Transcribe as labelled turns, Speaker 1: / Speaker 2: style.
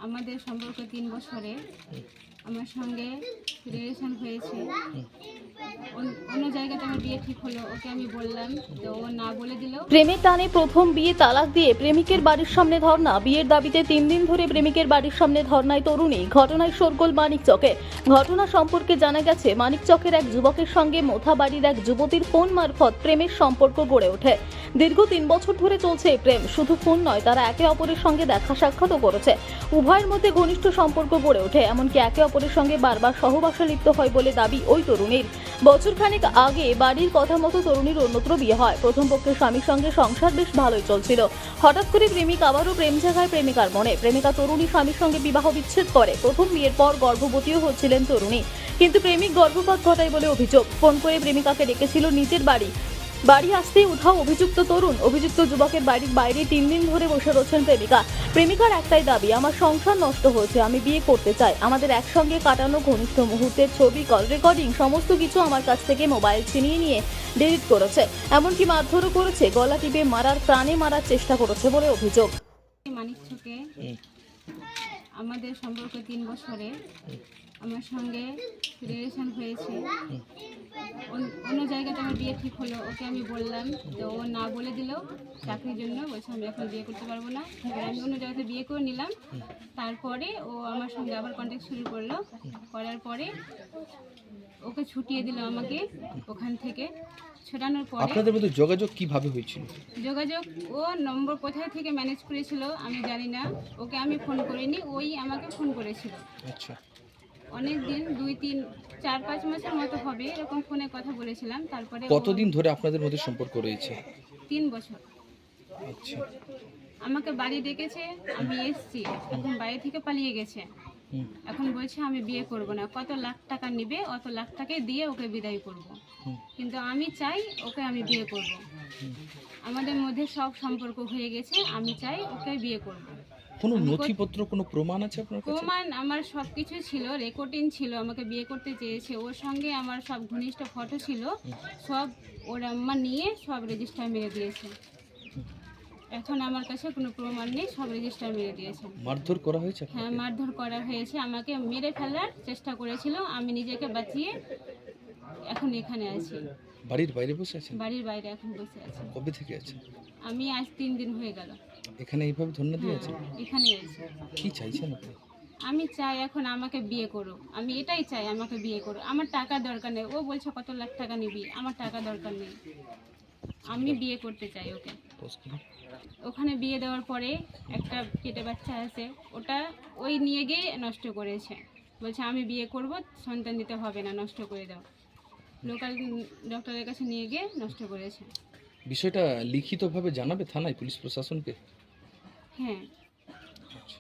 Speaker 1: আমাদের সম্পর্ক 3 বছরের। আমার সঙ্গে রিলেশন হয়েছে, অন্য জায়গাতে আমার বিয়ে ঠিক হলো, ওকে আমি বললাম তো ও না বলে দিল।
Speaker 2: প্রেমের টানে প্রথম বিয়ে তালাক দিয়ে প্রেমিকের বাড়ির সামনে ধর্ণা। বিয়ের দাবিতে 3 দিন ধরে প্রেমিকের বাড়ির সামনে ধর্ণায় তরুণী। ঘটনায় শোরগোল মানিকচকে। ঘটনা সম্পর্কে জানা গেছে, মানিকচকের এক যুবকের সঙ্গে মোথাবাড়ির এক যুবতীর ফোন মারফত প্রেমের সম্পর্ক গড়ে ওঠে। দীর্ঘ 3 বছর ধরে চলছে এই প্রেম। শুধু ফোন নয়, তারা একে অপরের সঙ্গে দেখা সাক্ষাৎও করেছে। উভয়ের মধ্যে ঘনিষ্ঠ সম্পর্ক গড়ে ওঠে, এমনকি একে অপরের সঙ্গে বারবার সহবাসে লিপ্ত হয় বলে দাবি ওই তরুণীর। বছরখানেক আগে বাড়ির কথা মতো তরুণীর অন্যত্র বিয়ে হয়। প্রথম পক্ষের স্বামীর সঙ্গে সংসার বেশ ভালোই চলছিল। হঠাৎ করে প্রেমিক আবারও প্রেম জাগায় প্রেমিকার মনে। প্রেমিকা তরুণী স্বামীর সঙ্গে বিবাহ বিচ্ছেদ করে। প্রথম বিয়ের পর গর্ভবতীও হচ্ছিলেন তরুণী, কিন্তু প্রেমিক গর্ভপাত ঘটায় বলে অভিযোগ। ফোন করে প্রেমিকাকে ডেকেছিল নিজের বাড়ি আসতেই উধাও অভিযুক্ত তরুণ। অভিযুক্ত যুবকের বাড়ির বাইরে 3 দিন ধরে বসে রয়েছেন প্রেমিকা। প্রেমিকার একটাই দাবি, আমার সংসার নষ্ট হয়েছে, আমি বিয়ে করতে চাই। আমাদের একসঙ্গে কাটানো ঘনিষ্ঠ মুহূর্তের ছবি, কল রেকর্ডিং সমস্ত কিছু আমার কাছ থেকে মোবাইল ছিনিয়ে নিয়ে ডিলিট করেছে, এমনকি মারধরও করেছে, গলা টিপে মারার, প্রাণে মারার চেষ্টা করেছে বলে অভিযোগ।
Speaker 1: মানিকচকে আমাদের সম্পর্ক 3 বছরের। আমার সঙ্গে রিলেশন হয়েছে, অন্য জায়গাতে আমার বিয়ে ঠিক হলো, ওকে আমি বললাম তো ও না বলে দিল চাকরির জন্য। বলছে আমি এখন বিয়ে করতে পারবো না। এবার আমি অন্য জায়গাতে বিয়ে করে নিলাম। তারপরে ও আমার সঙ্গে আবার কন্ট্যাক্ট শুরু করলো। করার পরে ওকে ছুটিয়ে দিল আমাকে ওখান থেকে। ছোটানোর পরে
Speaker 3: আপনাদের মধ্যে যোগাযোগ কিভাবে হয়েছিল?
Speaker 1: যোগাযোগ ও নম্বর কোথায় থেকে ম্যানেজ করেছিল আমি জানি না। ওকে আমি ফোন করিনি, ওই আমাকে ফোন করেছিল।
Speaker 3: আচ্ছা,
Speaker 1: অনেক দিন, 2, 3, 4, 5 মাসের মতো হবে এরকম ফোনে কথা বলেছিলাম। তারপরে
Speaker 3: কতদিন ধরে আপনাদের মধ্যে সম্পর্ক রয়েছে?
Speaker 1: 3 বছর।
Speaker 3: আচ্ছা,
Speaker 1: আমাকে বাড়ি ডেকেছে, আমি এসেছি, এখন বাড়ি থেকে পালিয়ে গেছে। এখন বলছে আমি বিয়ে করব না, কত লাখ টাকা নেবে, অত লাখ টাকা দিয়ে ওকে বিদায় করব। কিন্তু আমি চাই ওকে আমি বিয়ে করব। আমাদের মধ্যে সব সম্পর্ক হয়ে গেছে, আমি চাই ওকে বিয়ে করব।
Speaker 3: কোনো নথিপত্র, কোনো প্রমাণ আছে আপনার কাছে?
Speaker 1: প্রমাণ আমার সব কিছু ছিল, রেকর্ডিং ছিল, আমাকে বিয়ে করতে চেয়েছে। ওর সঙ্গে আমার সব ঘনিষ্ঠ ফটো ছিল, সব ওর আম্মা নিয়ে সব রেজিস্টার মেরে দিয়েছে। এখন আমার কাছে কোনো প্রমাণ নেই, সব রেজিস্টার মেরে দিয়েছে।
Speaker 3: মারধর করা হয়েছে?
Speaker 1: হ্যাঁ, মারধর করা হয়েছে, আমাকে মেরে ফেলার চেষ্টা করেছিল। আমি নিজেকে বাঁচিয়ে এখন এখানে আছি,
Speaker 3: বাড়ির বাইরে বসে আছেন?
Speaker 1: বাড়ির বাইরে এখন বসে আছি।
Speaker 3: কবে থেকে আছেন
Speaker 1: আমি আজ 3 দিন হয়ে গেল
Speaker 3: এখানে? এইভাবে ধন্যবাদ দিয়ে আছেন?
Speaker 1: এখানে আছি।
Speaker 3: কি চাইছেন আপনি?
Speaker 1: আমি চাই এখন আমাকে বিয়ে করো, আমি এটাই চাই, আমাকে বিয়ে করো। আমার টাকা দরকার নেই। ও বলছে কত লাখ টাকা নিবি, আমার টাকা দরকার নেই, আমি বিয়ে করতে চাই ওকে। ওখানে বিয়ে দেওয়ার পরে একটা পেটে বাচ্চা আছে, ওটা ওই নিয়ে গিয়ে নষ্ট করেছে। বলছে আমি বিয়ে করব, সন্তান দিতে হবে না, নষ্ট করে দাও। লোকাল ডক্টরের কাছে নিয়ে গিয়ে নষ্ট করেছে।
Speaker 3: বিষয়টা লিখিতভাবে জানাবে থানায়, পুলিশ প্রশাসনকে?
Speaker 1: হ্যাঁ।
Speaker 3: আচ্ছা।